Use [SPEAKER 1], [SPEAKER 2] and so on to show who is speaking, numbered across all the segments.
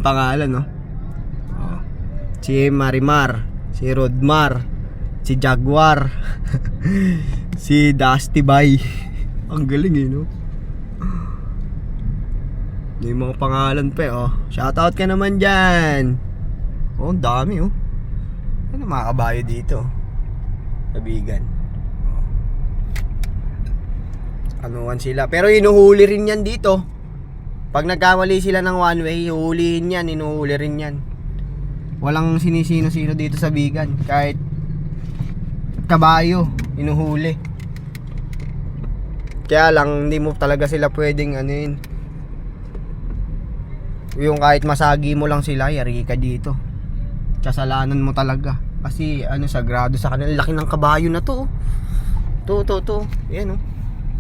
[SPEAKER 1] yung pangalan, no? Oh. Si Marimar, si Rodmar, si Jaguar, si Dusty Bay. Ang galing eh, no? Yung mga pangalan pa eh, oh. Shoutout ka naman dyan. Oh, ang dami, oh. Ano mga kabayo dito? Kabigan. Oh. Anuan sila. Pero inuhuli rin yan dito. Pag nagkamali sila ng one way, huhulihin yan, inuhuli rin yan. Walang sinisino-sino dito sa Bigan. Kahit kabayo, inuhuli. Kaya lang, hindi mo talaga sila pwedeng ano yun. Yung kahit masagi mo lang sila, yari ka dito. Kasalanan mo talaga. Kasi ano, sagrado sa kanila. Laki ng kabayo na to. To. Yan, oh.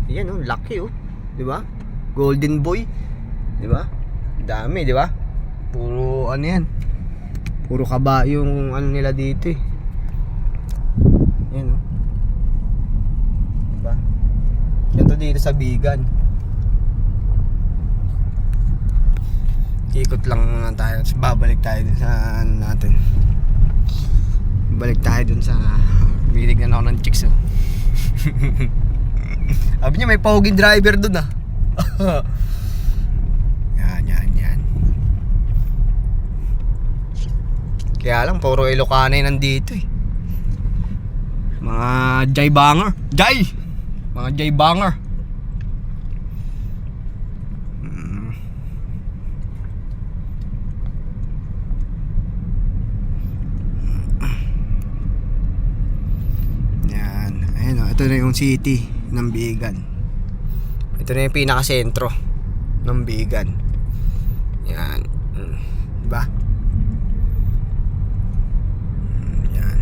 [SPEAKER 1] Yan, oh, laki, oh. 'Di ba? Golden boy. 'Di ba? Dami, 'di ba? Puro ano yan. Puro kabayo yung ano nila dito, eh. Yan, oh. 'Di ba? Ito dito sa Bigan. Ikot lang muna tayo. Babalik tayo dun sa ano natin. Balik tayo dun sa binigyan ako ng chicks, oh. Sabi niya may pahuging driver dun, ah. Yan. Kaya lang puro Ilocano nandito, eh. Mga jay banger. Mga jay banger. Ito na yung city ng Bigan. Ito na yung pinakasentro ng Bigan. Yan. Diba? Yan.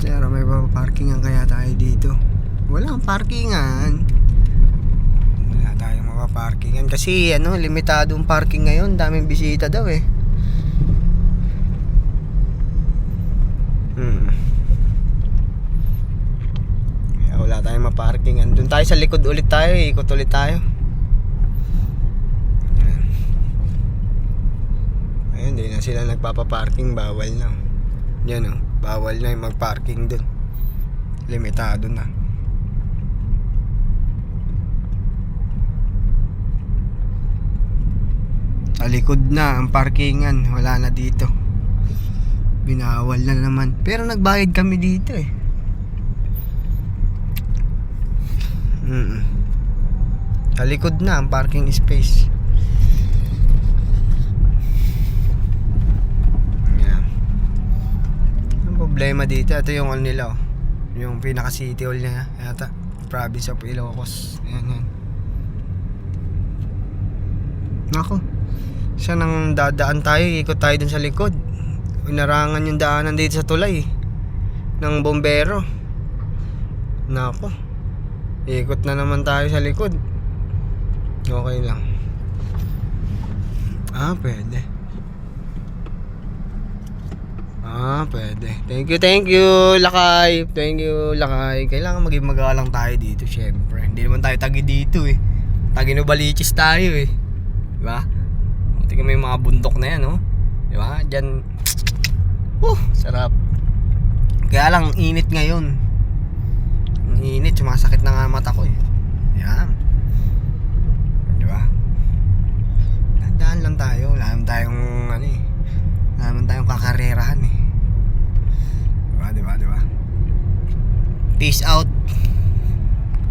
[SPEAKER 1] Pero may parkingan kaya tayo dito? Walang parkingan. Wala tayong mapaparkingan. Kasi ano, limitado ang parking ngayon. Daming bisita daw, eh. Wala tayong maparkingan. Doon tayo sa likod ulit tayo, ikot ulit tayo. Ayun, di na sila nagpapaparking. Bawal na. Yan, oh. Bawal na yung magparking doon. Limitado na. Sa likod na ang parkingan. Wala na dito. Binawal na naman. Pero nagbayad kami dito, eh. Sa likod na ang parking space. Yeah. Ang problema dito, ito yung all nila, oh. Yung pinaka city hall niya yata, province of Ilocos. Yan. Nako, siya nang dadaan tayo, ikot tayo dun sa likod. Inarangan yung daanan dito sa tulay ng bombero. Nako, ikot na naman tayo sa likod. Okay lang. Pwede. Pwede. Thank you, Lakay. Thank you, Lakay. Kailangan maging magalang tayo dito, syempre. Hindi naman tayo tagi dito, eh. Tagi Novaliches tayo, eh. Diba? Tingnan mo yung mga bundok na yan, oh. Diba? Diyan. Sarap. Kaya lang, init ngayon. Init, sumasakit na nga mata ko, eh. Yan. Diba? Tandaan lang tayo. Wala naman tayong ano, eh. Wala naman tayong kakarerahan, eh. Diba? Peace out.